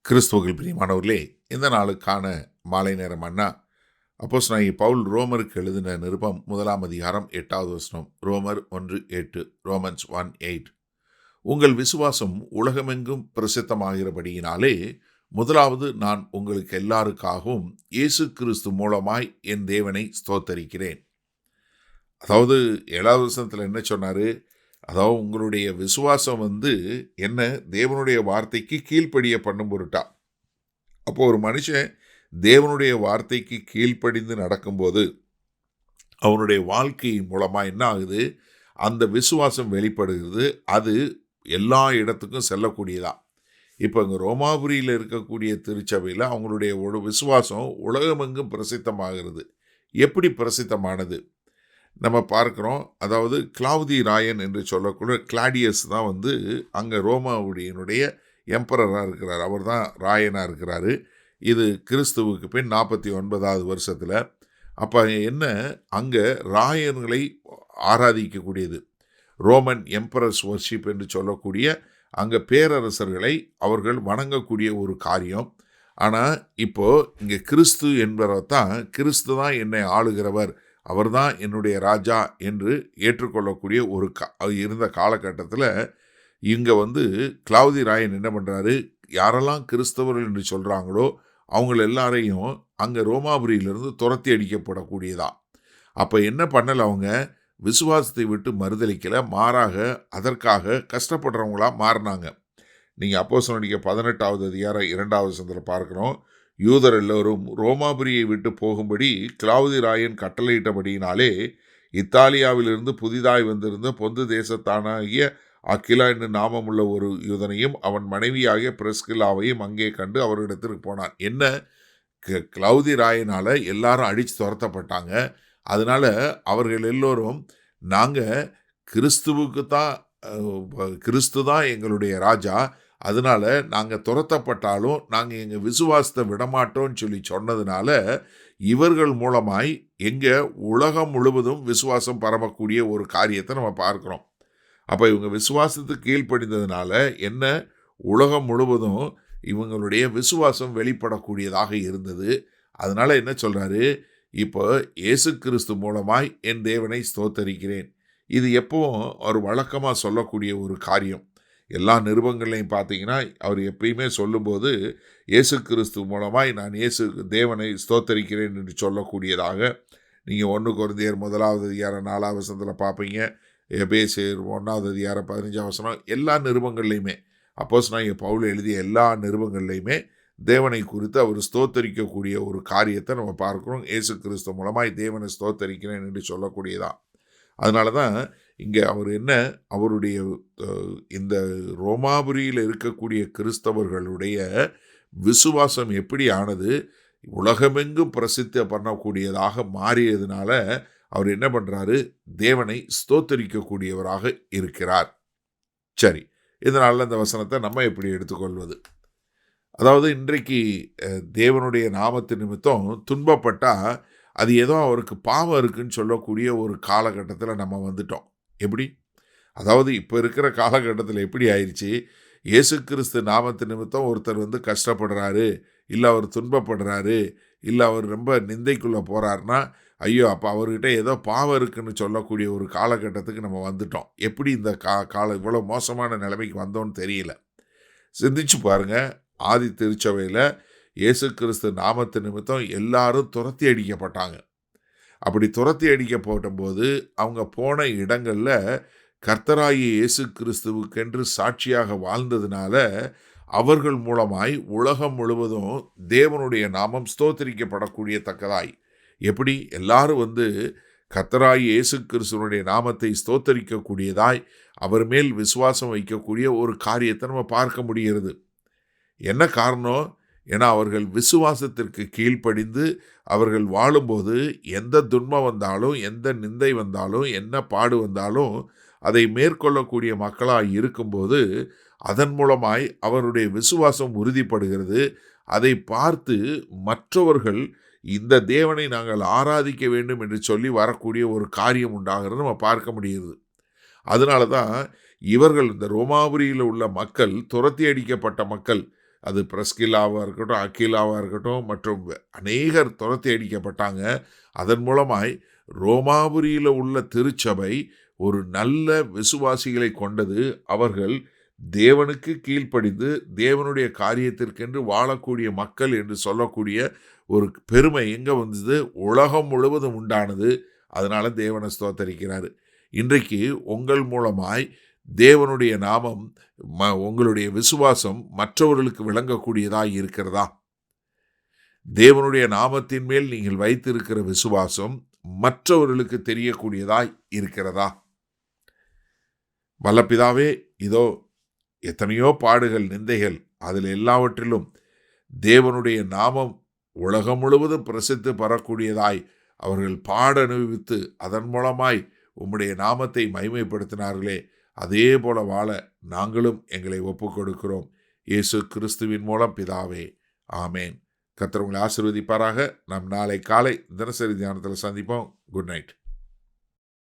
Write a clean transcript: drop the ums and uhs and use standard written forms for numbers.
கிறிஸ்துவுக்குள் பிரியமானவர்களே, இந்த நாளுக்கான மாலை நேர மன்னா அப்போஸ்தலனாகிய பவுல் ரோமருக்கு எழுதின நிருபம் 1 அதிகாரம் 8வது வசனம். ரோமர் 1:8. ரோமன்ஸ் 1:8. உங்கள் விசுவாசம் உலகமெங்கும் பிரசித்தமாகிறபடியினாலே முதலாவது நான் உங்களுக்கு எல்லாருக்காகவும் இயேசு கிறிஸ்து மூலமாய் என் தேவனை ஸ்தோத்தரிக்கிறேன். அதாவது 7வது வசனத்தில் என்ன சொன்னாரு? அதாவது உங்களுடைய விசுவாசம் என்ன, தேவனுடைய வார்த்தைக்கு கீழ்ப்படிய பண்ணும் பொருட்டா. அப்போ ஒரு மனுஷன் தேவனுடைய வார்த்தைக்கு கீழ்ப்படிந்து நடக்கும்போது அவனுடைய வாழ்க்கை மூலமாக என்ன ஆகுது? அந்த விசுவாசம் வெளிப்படுகிறது. அது எல்லா இடத்துக்கும் செல்லக்கூடியதா. இப்போ இங்கே ரோமாபுரியில் இருக்கக்கூடிய திருச்சபையில் அவங்களுடைய ஒரு விசுவாசம் உலகமெங்கும் பிரசித்தமாகிறது. எப்படி பிரசித்தமானது நம்ம பார்க்குறோம். அதாவது கிளாவுதி ராயன் என்று சொல்லக்கூடிய கிளாடியஸ் தான் அங்கே ரோமாவுடையனுடைய எம்பரராக இருக்கிறார். அவர் தான் ராயனாக இருக்கிறாரு. இது கிறிஸ்துவுக்கு பின் 49வது வருஷத்தில். அப்போ என்ன, அங்கே ராயன்களை ஆராதிக்கக்கூடியது, ரோமன் எம்பரர்ஸ் வர்ஷிப் என்று சொல்லக்கூடிய அங்கே பேரரசர்களை அவர்கள் வணங்கக்கூடிய ஒரு காரியம். ஆனால் இப்போது இங்கே கிறிஸ்து என்பவர் தான், கிறிஸ்து தான் என்னை ஆளுகிறவர், அவர்தான் என்னுடைய ராஜா என்று ஏற்றுக்கொள்ளக்கூடிய ஒரு இருந்த காலகட்டத்தில் இங்கே கிளாவுதி ராயன் என்ன பண்ணுறாரு? யாரெல்லாம் கிறிஸ்தவர்கள் என்று சொல்கிறாங்களோ அவங்கள எல்லாரையும் அங்கே ரோமாபுரியிலிருந்து துரத்தி அடிக்கப்படக்கூடியதா. அப்போ என்ன பண்ணலை? அவங்க விசுவாசத்தை விட்டு மறுதளிக்கலை, மாறாக அதற்காக கஷ்டப்படுறவங்களாக மாறினாங்க. நீங்கள் அப்போஸ்தலர் 18வது அதிகாரம் 2வது வசனத்தில் பார்க்குறோம். யூதர் எல்லோரும் ரோமாபுரியை விட்டு போகும்படி கிளாவுதி ராயன் கட்டளையிட்டபடியினாலே இத்தாலியாவிலிருந்து புதிதாய் வந்திருந்த பொந்து தேசத்தானாகிய அக்கிலா என்று நாமமுள்ள ஒரு யூதனையும் அவன் மனைவியாகிய பிரிஸ்கில்லாவையும் அங்கே கண்டு அவரிடத்திற்கு போனான். என்ன, கிளாவுதி ராயனால் எல்லாரும் அடித்து துரத்தப்பட்டாங்க. அதனால் அவர்கள் எல்லோரும் நாங்கள் கிறிஸ்து தான் எங்களுடைய ராஜா, அதனால் நாங்கள் துரத்தப்பட்டாலும் நாங்கள் எங்கள் விசுவாசத்தை விடமாட்டோம்னு சொல்லி சொன்னதுனால இவர்கள் மூலமாய் எங்கள் உலகம் முழுவதும் விசுவாசம் பரவக்கூடிய ஒரு காரியத்தை நம்ம பார்க்குறோம். அப்போ இவங்க விசுவாசத்துக்கு கீழ்ப்படிந்ததுனால என்ன, உலகம் முழுவதும் இவங்களுடைய விசுவாசம் வெளிப்படக்கூடியதாக இருந்தது. அதனால் என்ன சொல்கிறாரு? இப்போ இயேசு கிறிஸ்து மூலமாய் என் தேவனை ஸ்தோத்தரிக்கிறேன். இது எப்பவும் ஒரு வழக்கமாக சொல்லக்கூடிய ஒரு காரியம். எல்லா நிருபங்களையும் பார்த்தீங்கன்னா அவர் எப்பயுமே சொல்லும்போது இயேசு கிறிஸ்து மூலமாய் நான் தேவனை ஸ்தோத்தரிக்கிறேன் என்று சொல்லக்கூடியதாக நீங்கள் 1 கொரிந்தியர் 1வது அதிகாரம் 4வது வசனத்தில் பார்ப்பீங்க. எபேசியர் 1வது அதிகாரம் 15வது வசனம். எல்லா நிருபங்கள்லையுமே அப்போஸ்தலனாகிய பவுல் எழுதிய எல்லா நிருபங்கள்லையுமே தேவனை குறித்து அவர் ஸ்தோத்தரிக்கக்கூடிய ஒரு காரியத்தை நம்ம பார்க்குறோம். இயேசு கிறிஸ்து மூலமாய் தேவனை ஸ்தோத்தரிக்கிறேன் என்று சொல்லக்கூடியதான். அதனால தான் இங்கே அவர் என்ன, அவருடைய இந்த ரோமாபுரியில் இருக்கக்கூடிய கிறிஸ்தவர்களுடைய விசுவாசம் எப்படி ஆனது, உலகமெங்கும் பிரசித்தி பண்ணக்கூடியதாக மாறியதுனால அவர் என்ன பண்ணுறாரு? தேவனை ஸ்தோத்தரிக்கக்கூடியவராக இருக்கிறார். சரி, இதனால் இந்த வசனத்தை நம்ம எப்படி எடுத்துக்கொள்வது? அதாவது இன்றைக்கு தேவனுடைய நாமத்து நிமித்தம் துன்பப்பட்டால் அது ஏதோ அவருக்கு பாவம் இருக்குன்னு சொல்லக்கூடிய ஒரு காலகட்டத்தில் நம்ம வந்துட்டோம். எப்படி? அதாவது இப்போ இருக்கிற காலகட்டத்தில் எப்படி ஆயிடுச்சு? இயேசு கிறிஸ்து நாமத்து நிமித்தம் ஒருத்தர் கஷ்டப்படுறாரு, இல்லை அவர் துன்பப்படுறாரு, இல்லை அவர் ரொம்ப நிந்தைக்குள்ளே போகிறாருன்னா, ஐயோ அப்போ அவர்கிட்ட ஏதோ பாவம் இருக்குன்னு சொல்லக்கூடிய ஒரு காலகட்டத்துக்கு நம்ம வந்துட்டோம். எப்படி இந்த காலம் இவ்வளோ மோசமான நிலைமைக்கு வந்தோன்னு தெரியல. சிந்திச்சு பாருங்கள். ஆதி திருச்சபையில் இயேசு கிறிஸ்து நாமத்து நிமித்தம் எல்லாரும் துரத்தி அடிக்கப்பட்டாங்க. அப்படி துரத்தி அடிக்கப்பட்டபோது அவங்க போன இடங்களில் கர்த்தராகிய இயேசு கிறிஸ்துவுக்கென்று சாட்சியாக வாழ்ந்ததுனால அவர்கள் மூலமாய் உலகம் முழுவதும் தேவனுடைய நாமம் ஸ்தோத்திரிக்கப்படக்கூடிய தக்கதாய். எப்படி எல்லாரும் கர்த்தராகிய இயேசு கிறிஸ்துவனுடைய நாமத்தை ஸ்தோத்தரிக்கக்கூடியதாய் அவர் மேல் விசுவாசம் வைக்கக்கூடிய ஒரு காரியத்தை நம்ம பார்க்க முடிகிறது. என்ன காரணம்? ஏன்னா அவர்கள் விசுவாசத்திற்கு கீழ்ப்படிந்து அவர்கள் வாழும்போது எந்த துன்பம் வந்தாலும், எந்த நிந்தை வந்தாலும், என்ன பாடு வந்தாலும் அதை மேற்கொள்ளக்கூடிய மக்களாக இருக்கும்போது அதன் மூலமாய் அவருடைய விசுவாசம் உறுதிப்படுகிறது. அதை பார்த்து மற்றவர்கள் இந்த தேவனை நாங்கள் ஆராதிக்க வேண்டும் என்று சொல்லி வரக்கூடிய ஒரு காரியம் உண்டாகிறது நம்ம பார்க்க முடியுது. அதனால தான் இவர்கள் இந்த ரோமாபுரியில் உள்ள மக்கள், துரத்தி அடிக்கப்பட்ட மக்கள், அது பிரஸ்கில்லாவாக இருக்கட்டும், அக்கிலாவாக இருக்கட்டும், மற்றும் அநேகர் துரத்தி அடிக்கப்பட்டாங்க. அதன் மூலமாய் ரோமாபுரியில் உள்ள திருச்சபை ஒரு நல்ல விசுவாசிகளை கொண்டது. அவர்கள் தேவனுக்கு கீழ்ப்படிந்து தேவனுடைய காரியத்திற்கென்று வாழக்கூடிய மக்கள் என்று சொல்லக்கூடிய ஒரு பெருமை எங்கே வந்தது? உலகம் முழுவதும் உண்டானது. அதனால தேவனை ஸ்தோத்தரிக்கிறார். இன்றைக்கு உங்கள் மூலமாய் தேவனுடைய நாமம், உங்களுடைய விசுவாசம் மற்றவர்களுக்கு விளங்கக்கூடியதாய் இருக்கிறதா? தேவனுடைய நாமத்தின் மேல் நீங்கள் வைத்திருக்கிற விசுவாசம் மற்றவர்களுக்கு தெரியக்கூடியதாய் இருக்கிறதா? வல்லபிதாவே, இதோ எத்தனையோ பாடுகள், நிந்தைகள், அதில் எல்லாவற்றிலும் தேவனுடைய நாமம் உலகம் முழுவதும் பிரசித்தி பெறக்கூடியதாய் அவர்கள் பாட அனுபவித்து அதன் மூலமாய் உம்முடைய நாமத்தை மகிமைப்படுத்தினார்களே, அதே போல வாழ நாங்களும் எங்களை ஒப்புக் கொடுக்கிறோம். இயேசு கிறிஸ்துவின் மூலம் பிதாவே, ஆமேன். கர்த்தர் உங்களை ஆசீர்வதிப்பாராக. நாம் நாளை காலை தினசரி தியானத்தில் சந்திப்போம். Good night.